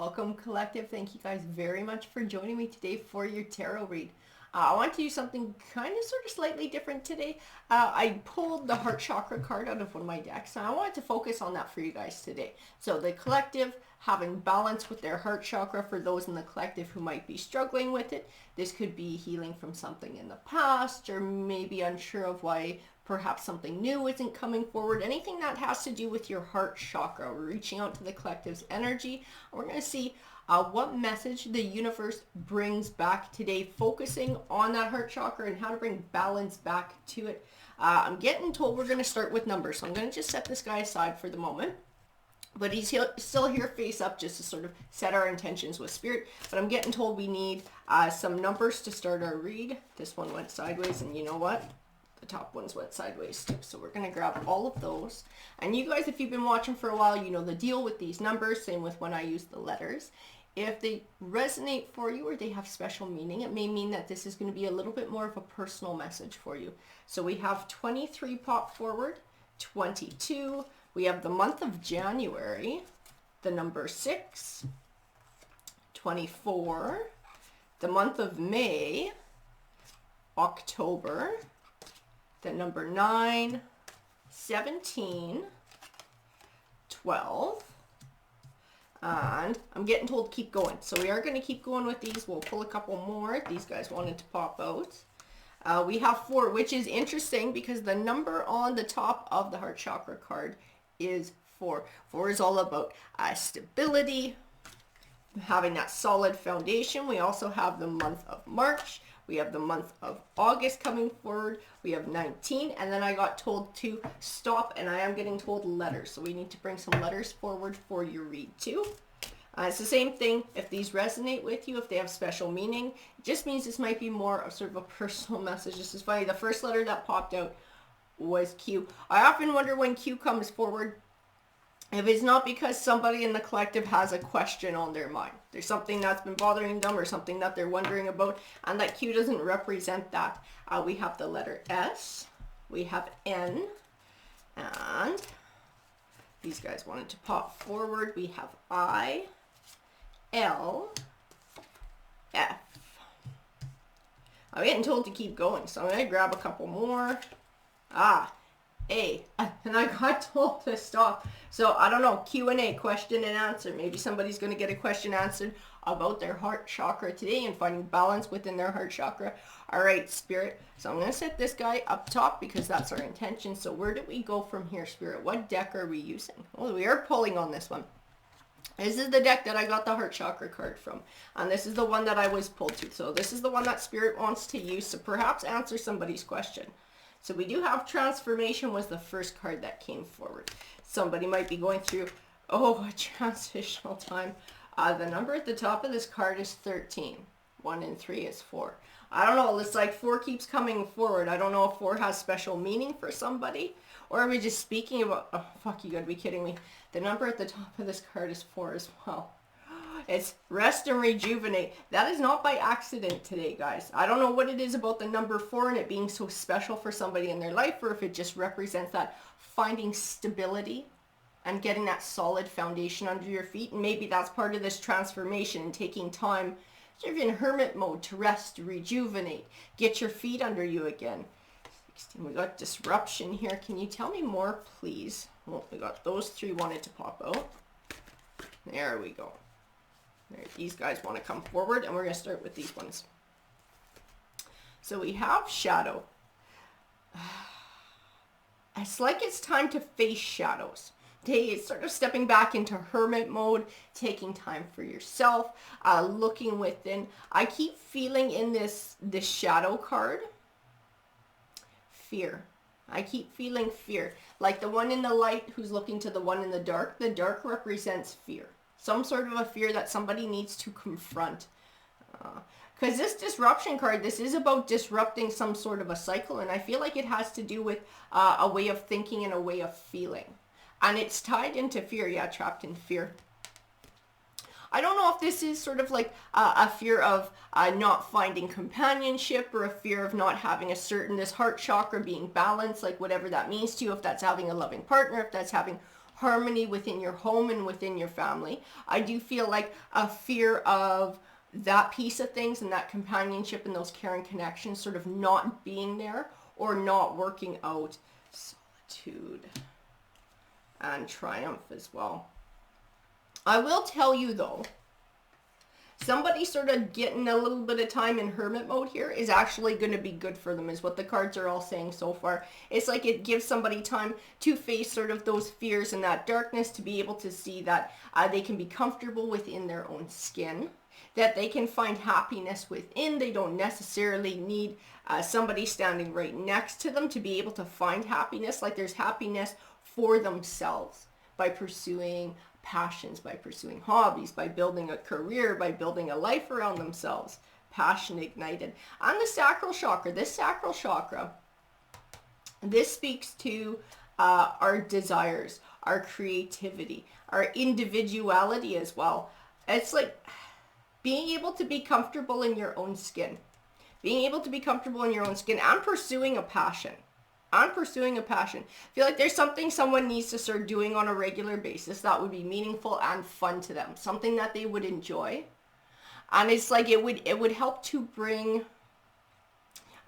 Welcome, collective. Thank you guys very much for joining me today for your tarot read. I want to do something kind of sort of slightly different today. I pulled the heart chakra card out of one of my decks, and I wanted to focus on that for you guys today. So the collective having balance with their heart chakra, for those in the collective who might be struggling with it. This could be healing from something in the past, or maybe unsure of why perhaps something new isn't coming forward. Anything that has to do with your heart chakra. We're reaching out to the collective's energy. We're going to see what message the universe brings back today, focusing on that heart chakra and how to bring balance back to it. I'm getting told we're going to start with numbers, so I'm going to just set this guy aside for the moment. But he's still here face up, just to sort of set our intentions with spirit. But I'm getting told we need some numbers to start our read. This one went sideways, and you know what? The top ones went sideways too. So we're going to grab all of those. And you guys, if you've been watching for a while, you know the deal with these numbers. Same with when I use the letters. If they resonate for you or they have special meaning, it may mean that this is going to be a little bit more of a personal message for you. So we have 23 pop forward, 22. We have the month of January, the number 6, 24, the month of May, October, the number 9, 17, 12, and I'm getting told to keep going. So we are going to keep going with these. We'll pull a couple more. These guys wanted to pop out. We have 4, which is interesting because the number on the top of the heart chakra card is 4. 4 is all about stability, having that solid foundation. We also have the month of March. We have the month of August coming forward. We have 19, and then I got told to stop, and I am getting told letters. So we need to bring some letters forward for your read too. It's the same thing. If these resonate with you, if they have special meaning, it just means this might be more of sort of a personal message. This is funny. The first letter that popped out was Q. I often wonder when Q comes forward, if it's not because somebody in the collective has a question on their mind. There's something that's been bothering them or something that they're wondering about, and that Q doesn't represent that. We have the letter S, we have N, and these guys wanted to pop forward. We have I, L, F. I'm getting told to keep going, so I'm going to grab a couple more. A, and I got told to stop. So I don't know, Q&A, question and answer. Maybe somebody's going to get a question answered about their heart chakra today and finding balance within their heart chakra. All right, Spirit. So I'm going to set this guy up top because that's our intention. So where do we go from here, Spirit? What deck are we using? Well, we are pulling on this one. This is the deck that I got the heart chakra card from. And this is the one that I was pulled to. So this is the one that Spirit wants to use to perhaps answer somebody's question. So we do have transformation was the first card that came forward. Somebody might be going through, a transitional time. The number at the top of this card is 13. 1 and 3 is 4. I don't know. It's like 4 keeps coming forward. I don't know if 4 has special meaning for somebody. Or are we just speaking about, oh, fuck, you gotta be kidding me. The number at the top of this card is 4 as well. It's rest and rejuvenate. That is not by accident today, guys. I don't know what it is about the number 4 and it being so special for somebody in their life, or if it just represents that finding stability and getting that solid foundation under your feet. And maybe that's part of this transformation and taking time sort of in hermit mode to rest, rejuvenate, get your feet under you again. 16, we got disruption here. Can you tell me more, please? Well, we got those 3 wanted to pop out. There we go. These guys want to come forward, and we're going to start with these ones. So we have shadow. It's like it's time to face shadows. It's sort of stepping back into hermit mode, taking time for yourself, looking within. I keep feeling in this shadow card, fear. I keep feeling fear. Like the one in the light who's looking to the one in the dark. The dark represents fear. Some sort of a fear that somebody needs to confront. Because this disruption card, this is about disrupting some sort of a cycle. And I feel like it has to do with a way of thinking and a way of feeling. And it's tied into fear. Yeah, trapped in fear. I don't know if this is sort of like a fear of not finding companionship, or a fear of not having this heart chakra being balanced, like whatever that means to you. If that's having a loving partner, if that's having harmony within your home and within your family. I do feel like a fear of that piece of things and that companionship and those caring connections sort of not being there or not working out. Solitude and triumph as well. I will tell you though, somebody sort of getting a little bit of time in hermit mode here is actually going to be good for them, is what the cards are all saying so far. It's like it gives somebody time to face sort of those fears and that darkness, to be able to see that they can be comfortable within their own skin, that they can find happiness within. They don't necessarily need somebody standing right next to them to be able to find happiness. Like there's happiness for themselves by pursuing passions, by pursuing hobbies, by building a career, by building a life around themselves. Passion ignited. On the sacral chakra, this sacral chakra, this speaks to our desires, our creativity, our individuality as well. It's like being able to be comfortable in your own skin. Being able to be comfortable in your own skin and pursuing a passion. I feel like there's something someone needs to start doing on a regular basis that would be meaningful and fun to them. Something that they would enjoy. And it's like it would help to bring,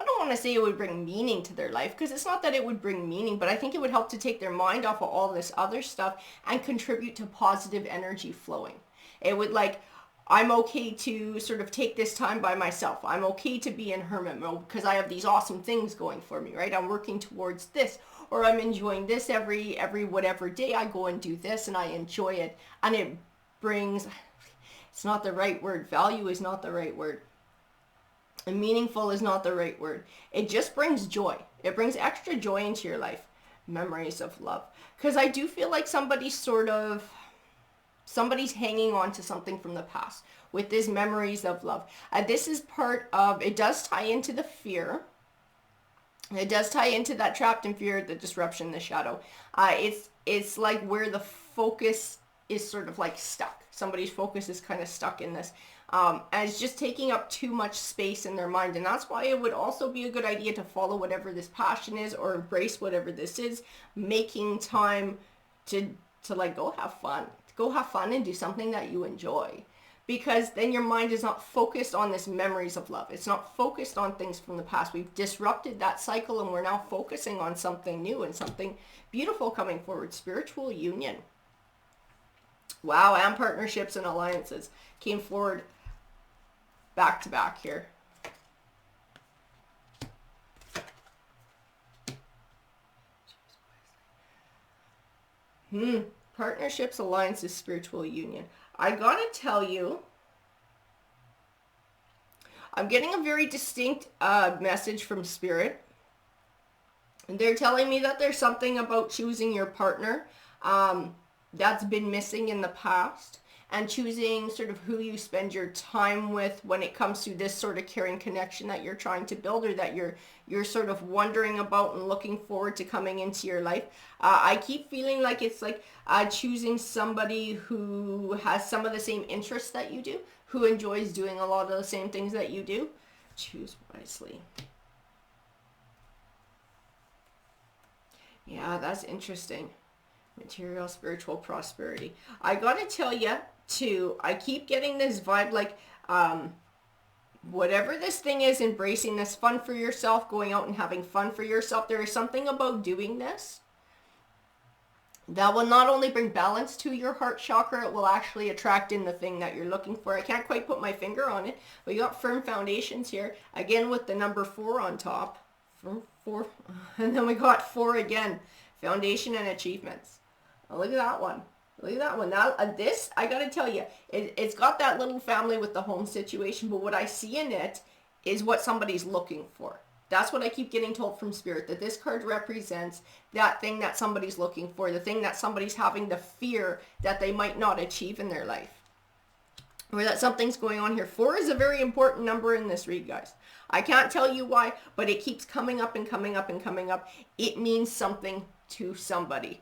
I don't want to say it would bring meaning to their life, because it's not that it would bring meaning, but I think it would help to take their mind off of all this other stuff and contribute to positive energy flowing. It would like, I'm okay to sort of take this time by myself. I'm okay to be in hermit mode because I have these awesome things going for me, right? I'm working towards this, or I'm enjoying this every whatever day I go and do this and I enjoy it. And it brings, it's not the right word. Value is not the right word. And meaningful is not the right word. It just brings joy. It brings extra joy into your life. Memories of love. Because I do feel like somebody's hanging on to something from the past with these memories of love. This is part of, it does tie into the fear. It does tie into that trapped in fear, the disruption, the shadow. It's like where the focus is sort of like stuck. Somebody's focus is kind of stuck in this. And it's just taking up too much space in their mind. And that's why it would also be a good idea to follow whatever this passion is, or embrace whatever this is, making time to like go have fun. Go have fun and do something that you enjoy, because then your mind is not focused on this memories of love. It's not focused on things from the past. We've disrupted that cycle and we're now focusing on something new and something beautiful coming forward. Spiritual union. Wow, and partnerships and alliances came forward back to back here. Partnerships, alliances, spiritual union. I gotta tell you, I'm getting a very distinct message from Spirit. And they're telling me that there's something about choosing your partner that's been missing in the past, and choosing sort of who you spend your time with when it comes to this sort of caring connection that you're trying to build, or that you're sort of wondering about and looking forward to coming into your life. I keep feeling like it's like choosing somebody who has some of the same interests that you do, who enjoys doing a lot of the same things that you do. Choose wisely. Yeah, that's interesting. Material, spiritual prosperity. I gotta tell you, too, I keep getting this vibe like, whatever this thing is, embracing this fun for yourself, going out and having fun for yourself. There is something about doing this that will not only bring balance to your heart chakra, it will actually attract in the thing that you're looking for. I can't quite put my finger on it, but you got firm foundations here. Again, with the number 4 on top. Firm 4. And then we got 4 again. Foundation and achievements. Oh, look at that one. Look at that one. Now, this, I got to tell you, it's got that little family with the home situation, but what I see in it is what somebody's looking for. That's what I keep getting told from Spirit, that this card represents that thing that somebody's looking for, the thing that somebody's having the fear that they might not achieve in their life, or that something's going on here. 4 is a very important number in this read, guys. I can't tell you why, but it keeps coming up and coming up and coming up. It means something to somebody.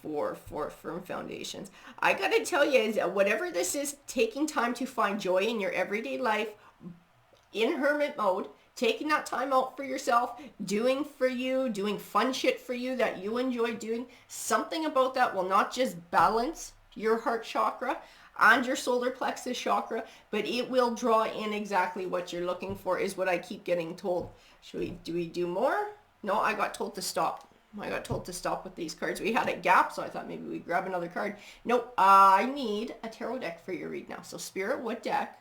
4 firm foundations. I gotta tell you, is that whatever this is, taking time to find joy in your everyday life, in hermit mode, taking that time out for yourself, doing for you, doing fun shit for you that you enjoy doing. Something about that will not just balance your heart chakra and your solar plexus chakra, but it will draw in exactly what you're looking for, is what I keep getting told. Do we do more? No, I got told to stop. I got told to stop with these cards. We had a gap, so I thought maybe we'd grab another card. Nope, I need a tarot deck for your read now. So Spirit, what deck?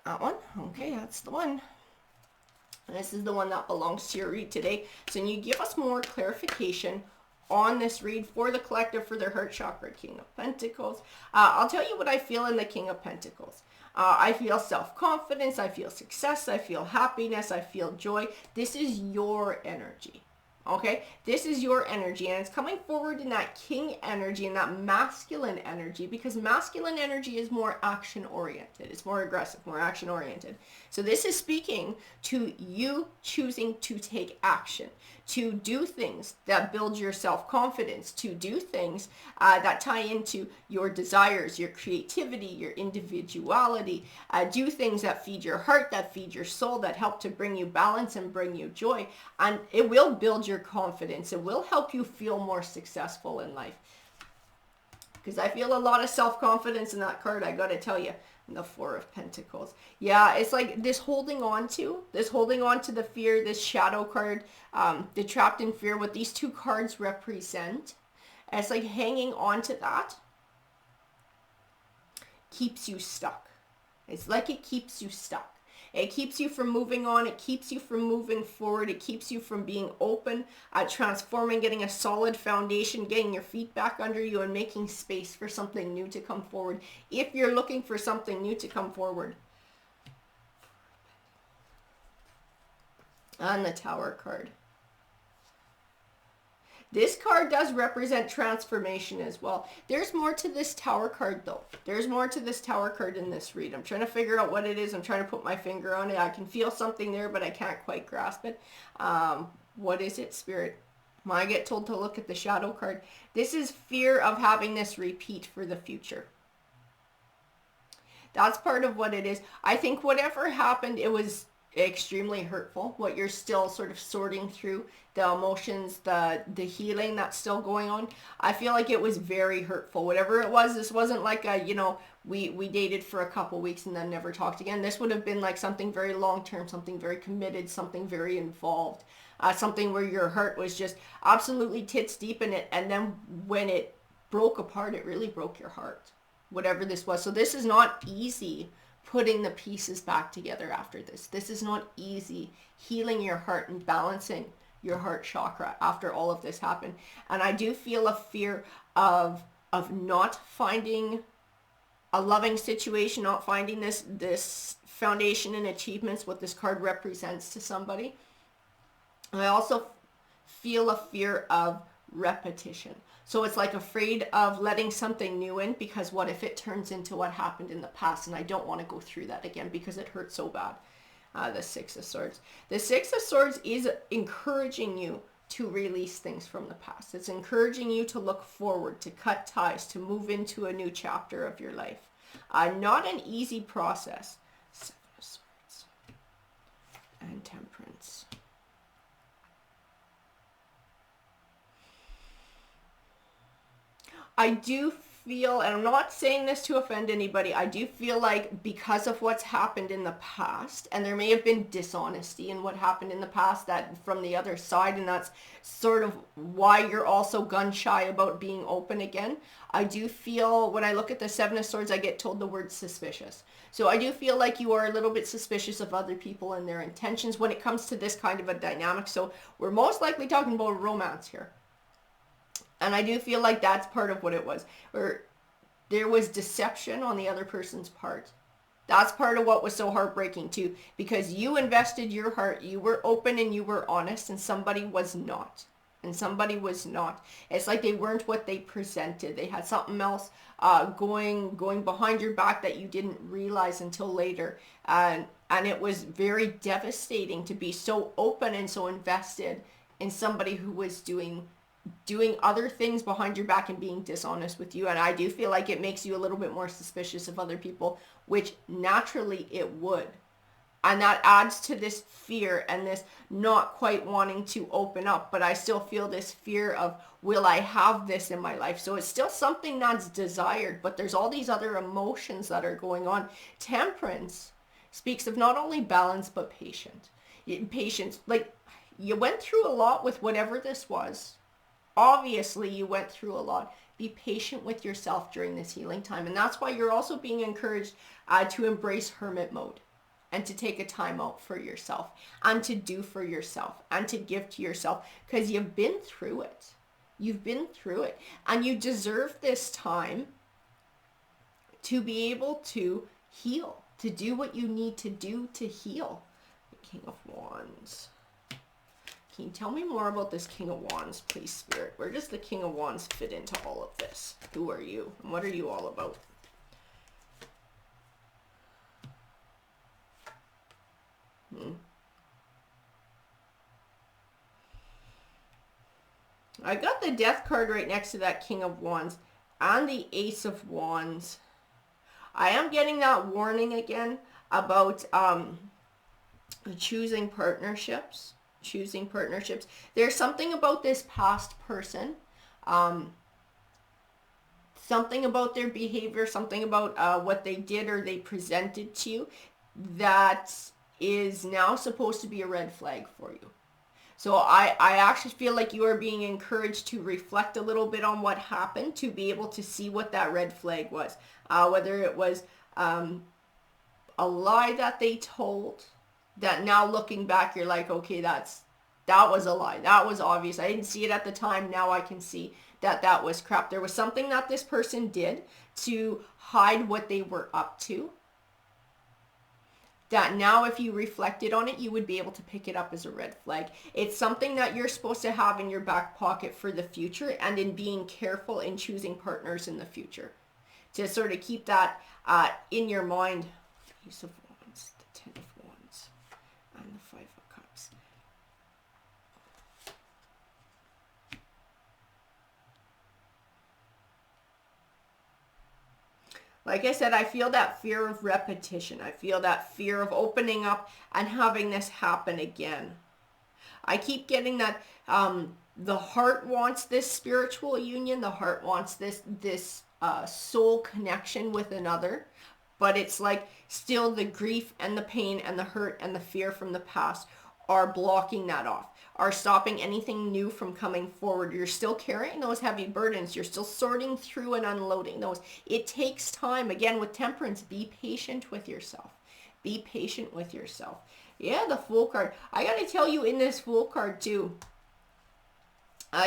That one? Okay, that's the one. And this is the one that belongs to your read today. So can you give us more clarification on this read for the collective, for their heart chakra, King of Pentacles? I'll tell you what I feel in the King of Pentacles. I feel self-confidence, I feel success, I feel happiness, I feel joy. This is your energy. Okay, this is your energy, and it's coming forward in that king energy and that masculine energy, because masculine energy is more action oriented. It's more aggressive, more action oriented. So this is speaking to you choosing to take action, to do things that build your self-confidence, to do things that tie into your desires, your creativity, your individuality, do things that feed your heart, that feed your soul, that help to bring you balance and bring you joy. And it will build your confidence. It will help you feel more successful in life. Because I feel a lot of self-confidence in that card, I gotta tell you. The Four of Pentacles. Yeah, it's like this holding on to the fear, this shadow card, the trapped in fear, what these two cards represent. And it's like hanging on to that keeps you stuck. It's like it keeps you stuck. It keeps you from moving on. It keeps you from moving forward. It keeps you from being open, transforming, getting a solid foundation, getting your feet back under you, and making space for something new to come forward. If you're looking for something new to come forward. And the Tower card. This card does represent transformation as well. There's more to this Tower card though. There's more to this Tower card in this read. I'm trying to figure out what it is. I'm trying to put my finger on it. I can feel something there, but I can't quite grasp it. What is it, Spirit? When I get told to look at the Shadow card, this is fear of having this repeat for the future. That's part of what it is. I think whatever happened, it was extremely hurtful. What you're still sort of sorting through, the emotions, the healing that's still going on. I feel like it was very hurtful. Whatever it was, this wasn't like a, we dated for a couple weeks and then never talked again. This would have been like something very long-term, something very committed, something very involved, something where your heart was just absolutely tits deep in it. And then when it broke apart, it really broke your heart, whatever this was. So this is not easy putting the pieces back together after this. This is not easy healing your heart and balancing your heart chakra after all of this happened. And I do feel a fear of not finding a loving situation, not finding this foundation and achievements, what this card represents to somebody. I also feel a fear of repetition. So it's like afraid of letting something new in, because what if it turns into what happened in the past, and I don't want to go through that again because it hurts so bad. The Six of Swords. The Six of Swords is encouraging you to release things from the past. It's encouraging you to look forward, to cut ties, to move into a new chapter of your life. Not an easy process. Seven of Swords and Temperance. I do feel, and I'm not saying this to offend anybody, I do feel like because of what's happened in the past, and there may have been dishonesty in what happened in the past that from the other side, and that's sort of why you're also gun shy about being open again. I do feel when I look at the Seven of Swords, I get told the word suspicious. So I do feel like you are a little bit suspicious of other people and their intentions when it comes to this kind of a dynamic. So we're most likely talking about romance here. And I do feel like that's part of what it was. Or there was deception on the other person's part. That's part of what was so heartbreaking too. Because you invested your heart, you were open and you were honest, and somebody was not. And somebody was not. It's like they weren't what they presented. They had something else going behind your back that you didn't realize until later. And it was very devastating to be so open and so invested in somebody who was doing other things behind your back and being dishonest with you. And I do feel like it makes you a little bit more suspicious of other people, which naturally it would. And that adds to this fear and this not quite wanting to open up. But I still feel this fear of, will I have this in my life? So it's still something that's desired, but there's all these other emotions that are going on. Temperance speaks of not only balance, but patience. Patience, like you went through a lot with whatever this was. Obviously, you went through a lot. Be patient with yourself during this healing time. And that's why you're also being encouraged to embrace hermit mode and to take a time out for yourself and to do for yourself and to give to yourself, because you've been through it. You've been through it, and you deserve this time to be able to heal, to do what you need to do to heal. The King of Wands. Can you tell me more about this King of Wands, please, Spirit? Where does the King of Wands fit into all of this? Who are you? And what are you all about? I got the Death card right next to that King of Wands and the Ace of Wands. I am getting that warning again about choosing partnerships. There's something about this past person, something about their behavior, something about what they did or they presented to you that is now supposed to be a red flag for you. So I actually feel like you are being encouraged to reflect a little bit on what happened, to be able to see what that red flag was. Whether it was a lie that they told, that now looking back, you're like, okay, that was a lie. That was obvious. I didn't see it at the time. Now I can see that that was crap. There was something that this person did to hide what they were up to, that now if you reflected on it, you would be able to pick it up as a red flag. It's something that you're supposed to have in your back pocket for the future, and in being careful in choosing partners in the future, to sort of keep that in your mind. Ace of Wands, the Ten of Wands, and the Five of Cups. Like I said, I feel that fear of repetition. I feel that fear of opening up and having this happen again. I keep getting that the heart wants this spiritual union. The heart wants this soul connection with another. But it's like still the grief and the pain and the hurt and the fear from the past are blocking that off, are stopping anything new from coming forward. You're still carrying those heavy burdens. You're still sorting through and unloading those. It takes time. Again, with Temperance, be patient with yourself. Be patient with yourself. Yeah, the Fool card. I got to tell you, in this Fool card too,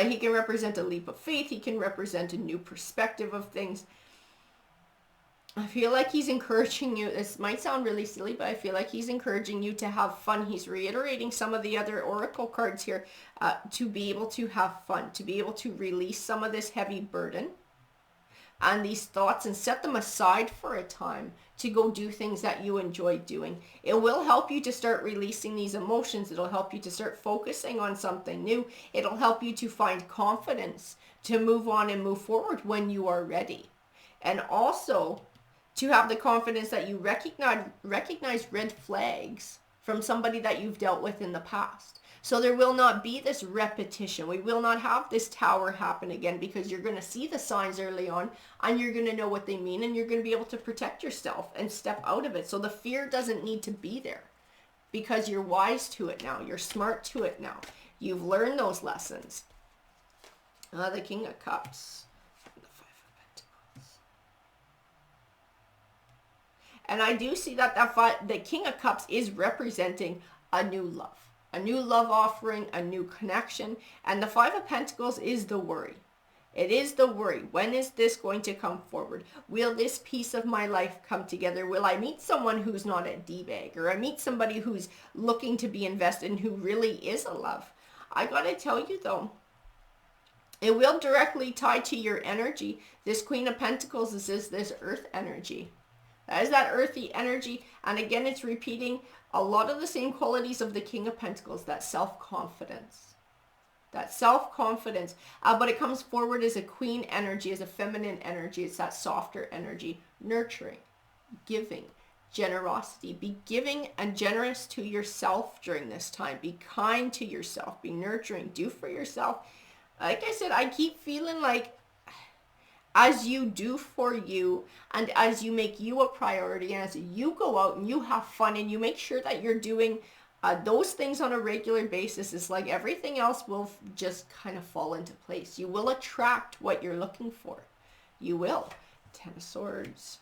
he can represent a leap of faith. He can represent a new perspective of things. I feel like he's encouraging you. This might sound really silly, but I feel like he's encouraging you to have fun. He's reiterating some of the other oracle cards here, to be able to have fun, to be able to release some of this heavy burden and these thoughts and set them aside for a time to go do things that you enjoy doing. It will help you to start releasing these emotions. It'll help you to start focusing on something new. It'll help you to find confidence to move on and move forward when you are ready. And also to have the confidence that you recognize red flags from somebody that you've dealt with in the past. So there will not be this repetition. We will not have this tower happen again, because you're going to see the signs early on and you're going to know what they mean, and you're going to be able to protect yourself and step out of it. So the fear doesn't need to be there, because you're wise to it now. You're smart to it now. You've learned those lessons. The King of Cups. The Five of Pentacles. And I do see that the King of Cups is representing a new love. A new love offering, a new connection. And the Five of Pentacles is the worry. It is the worry. When is this going to come forward? Will this piece of my life come together? Will I meet someone who's not a D-bag? Or I meet somebody who's looking to be invested and who really is a love? I gotta tell you though, it will directly tie to your energy. This Queen of Pentacles is this earth energy. That is that earthy energy. And again, it's repeating a lot of the same qualities of the King of Pentacles, that self-confidence. That self-confidence. But it comes forward as a queen energy, as a feminine energy. It's that softer energy, nurturing, giving, generosity. Be giving and generous to yourself during this time. Be kind to yourself. Be nurturing. Do for yourself. Like I said, I keep feeling like as you do for you and as you make you a priority and as you go out and you have fun and you make sure that you're doing those things on a regular basis, it's like everything else will just kind of fall into place. You will attract what you're looking for. You will. Ten of Swords.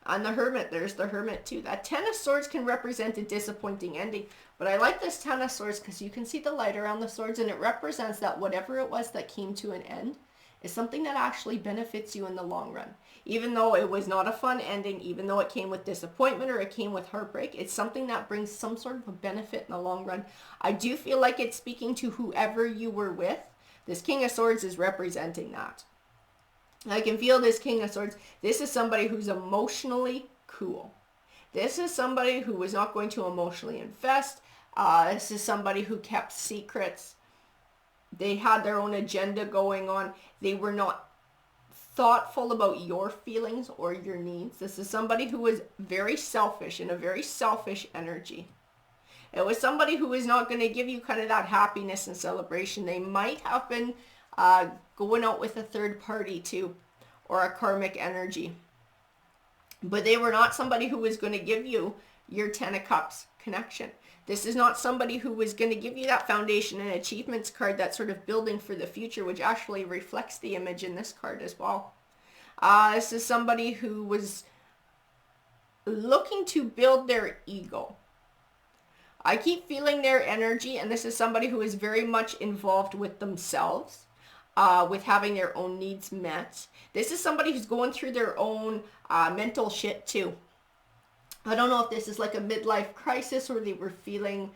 And the Hermit, there's the Hermit too. That Ten of Swords can represent a disappointing ending. But I like this Ten of Swords because you can see the light around the swords and it represents that whatever it was that came to an end is something that actually benefits you in the long run. Even though it was not a fun ending, even though it came with disappointment or it came with heartbreak, it's something that brings some sort of a benefit in the long run. I do feel like it's speaking to whoever you were with. This King of Swords is representing that. I can feel this King of Swords. This is somebody who's emotionally cool. This is somebody who was not going to emotionally invest. This is somebody who kept secrets. They had their own agenda going on. They were not thoughtful about your feelings or your needs. This is somebody who was very selfish, in a very selfish energy. It was somebody who was not going to give you kind of that happiness and celebration. They might have been going out with a third party too, or a karmic energy. But they were not somebody who was going to give you your Ten of Cups connection. This is not somebody who was going to give you that foundation and achievements card, that sort of building for the future, which actually reflects the image in this card as well. This is somebody who was looking to build their ego. I keep feeling their energy, and this is somebody who is very much involved with themselves, with having their own needs met. This is somebody who's going through their own mental shit too. I don't know if this is like a midlife crisis or they were feeling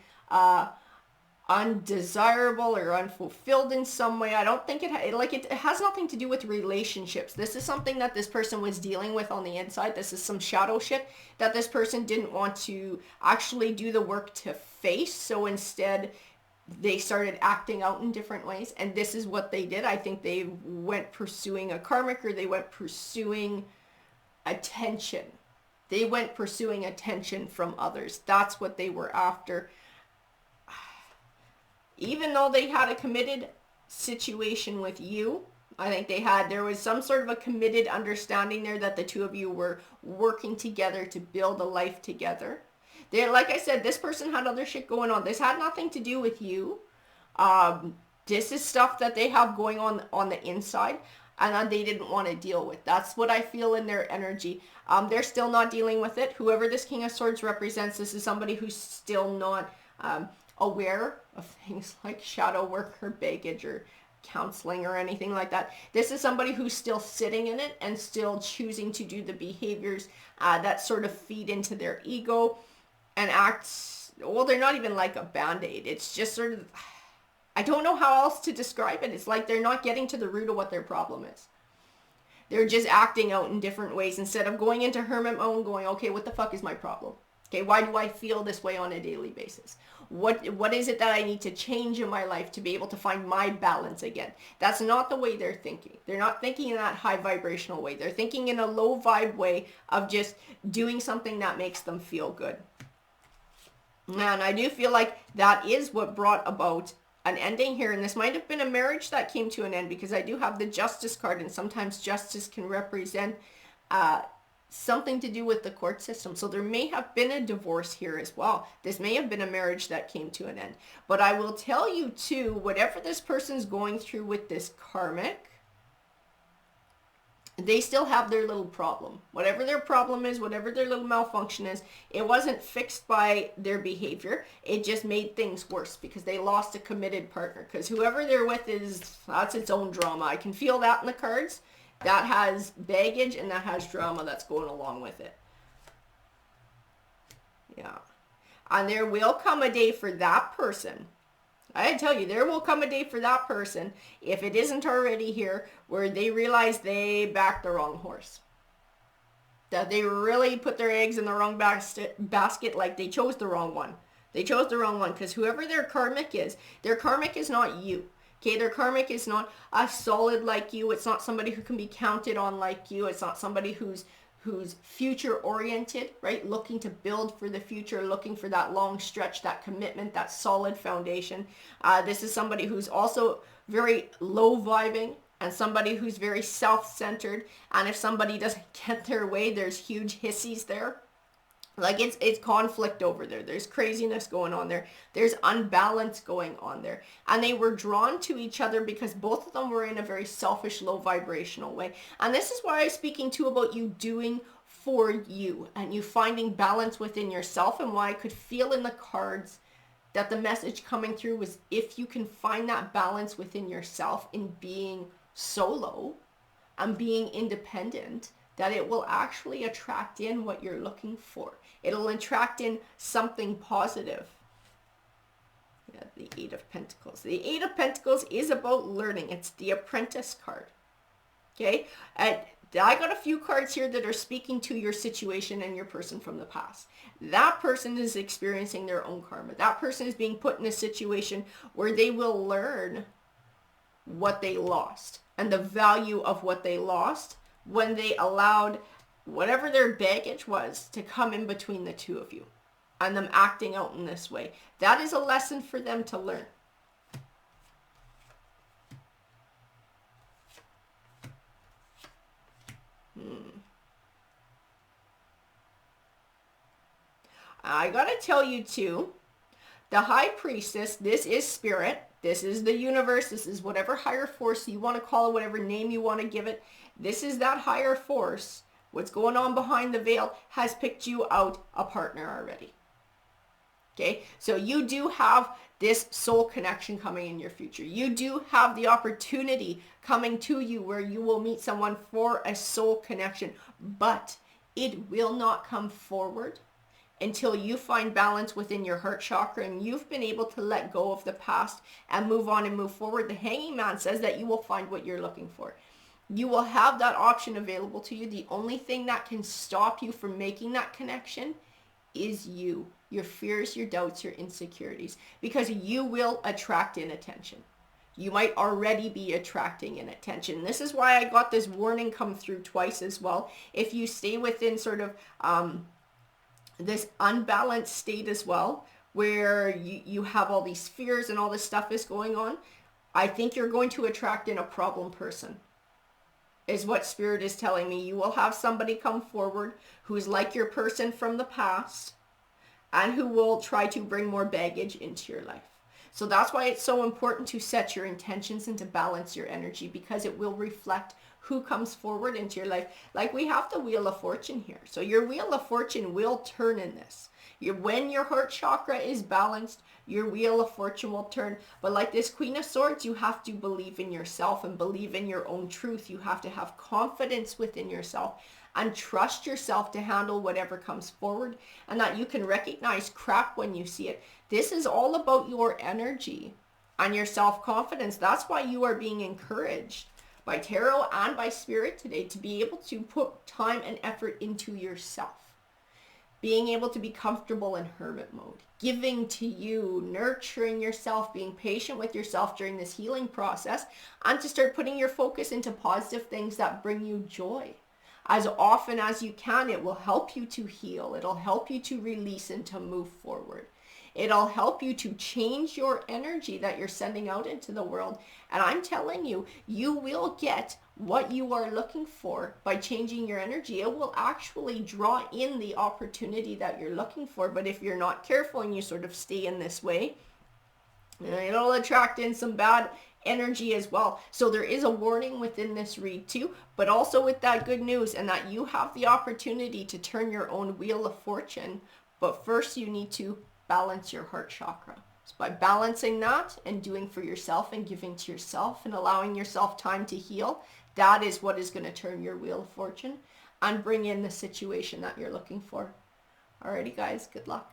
undesirable or unfulfilled in some way. I don't think it has nothing to do with relationships. This is something that this person was dealing with on the inside. This is some shadow shit that this person didn't want to actually do the work to face. So instead, they started acting out in different ways. And this is what they did. I think they went pursuing a karmic, or they went pursuing attention. They went pursuing attention from others. That's what they were after. Even though they had a committed situation with you, I think there was some sort of a committed understanding there that the two of you were working together to build a life together. Like I said, this person had other shit going on. This had nothing to do with you. This is stuff that they have going on the inside, and they didn't want to deal with. That's what I feel in their energy. They're still not dealing with it. Whoever this King of Swords represents, this is somebody who's still not aware of things like shadow work or baggage or counseling or anything like that. This is somebody who's still sitting in it and still choosing to do the behaviors that sort of feed into their ego and acts, well, they're not even like a band-aid. It's just sort of, I don't know how else to describe it. It's like they're not getting to the root of what their problem is. They're just acting out in different ways instead of going into hermit mode and going, okay, what the fuck is my problem? Okay, why do I feel this way on a daily basis? What is it that I need to change in my life to be able to find my balance again? That's not the way they're thinking. They're not thinking in that high vibrational way. They're thinking in a low vibe way of just doing something that makes them feel good. And I do feel like that is what brought about an ending here. And this might have been a marriage that came to an end, because I do have the Justice card, and sometimes justice can represent something to do with the court system. So there may have been a divorce here as well. This may have been a marriage that came to an end. But I will tell you too, whatever this person's going through with this karmic, they still have their little problem. Whatever their problem is, whatever their little malfunction is, it wasn't fixed by their behavior. It just made things worse because they lost a committed partner. Because whoever they're with that's its own drama. I can feel that in the cards. That has baggage and that has drama that's going along with it. Yeah. And there will come a day for that person. I tell you, there will come a day for that person, if it isn't already here, where they realize they backed the wrong horse. That they really put their eggs in the wrong basket, like they chose the wrong one. They chose the wrong one, because whoever their karmic is not you. Okay, their karmic is not as solid like you. It's not somebody who can be counted on like you. It's not somebody who's future oriented, right? Looking to build for the future, looking for that long stretch, that commitment, that solid foundation. This is somebody who's also very low vibing and somebody who's very self-centered. And if somebody doesn't get their way, there's huge hissies there. Like it's conflict over there. There's craziness going on there. There's unbalance going on there. And they were drawn to each other because both of them were in a very selfish, low vibrational way. And this is why I'm speaking too about you doing for you and you finding balance within yourself, and why I could feel in the cards that the message coming through was if you can find that balance within yourself in being solo and being independent, that it will actually attract in what you're looking for. It'll attract in something positive. Yeah, the Eight of Pentacles. The Eight of Pentacles is about learning. It's the Apprentice card. Okay? I got a few cards here that are speaking to your situation and your person from the past. That person is experiencing their own karma. That person is being put in a situation where they will learn what they lost and the value of what they lost when they allowed whatever their baggage was to come in between the two of you and them acting out in this way. That is a lesson for them to learn. I gotta tell you too, the High Priestess, this is spirit. This is the universe. This is whatever higher force you want to call it, whatever name you want to give it. This is that higher force. What's going on behind the veil has picked you out a partner already. Okay, so you do have this soul connection coming in your future. You do have the opportunity coming to you where you will meet someone for a soul connection, but it will not come forward until you find balance within your heart chakra and you've been able to let go of the past and move on and move forward. The Hanging Man says that you will find what you're looking for. You will have that option available to you. The only thing that can stop you from making that connection is you, your fears, your doubts, your insecurities, because you will attract in attention. You might already be attracting in attention. This is why I got this warning come through twice as well. If you stay within sort of this unbalanced state as well, where you have all these fears and all this stuff is going on, I think you're going to attract in a problem person, is what Spirit is telling me. You will have somebody come forward who's like your person from the past and who will try to bring more baggage into your life. So that's why it's so important to set your intentions and to balance your energy, because it will reflect who comes forward into your life. Like we have the Wheel of Fortune here. So your Wheel of Fortune will turn in this. When your heart chakra is balanced, your Wheel of Fortune will turn. But like this Queen of Swords, you have to believe in yourself and believe in your own truth. You have to have confidence within yourself and trust yourself to handle whatever comes forward, and that you can recognize crap when you see it. This is all about your energy and your self-confidence. That's why you are being encouraged by tarot and by Spirit today to be able to put time and effort into yourself. Being able to be comfortable in hermit mode, giving to you, nurturing yourself, being patient with yourself during this healing process, and to start putting your focus into positive things that bring you joy. As often as you can, it will help you to heal. It'll help you to release and to move forward. It'll help you to change your energy that you're sending out into the world. And I'm telling you, you will get what you are looking for by changing your energy. It will actually draw in the opportunity that you're looking for. But if you're not careful and you sort of stay in this way, it'll attract in some bad energy as well. So there is a warning within this read too, but also with that good news, and that you have the opportunity to turn your own Wheel of Fortune. But first you need to balance your heart chakra. So by balancing that and doing for yourself and giving to yourself and allowing yourself time to heal, that is what is going to turn your Wheel of Fortune and bring in the situation that you're looking for. Alrighty guys, good luck.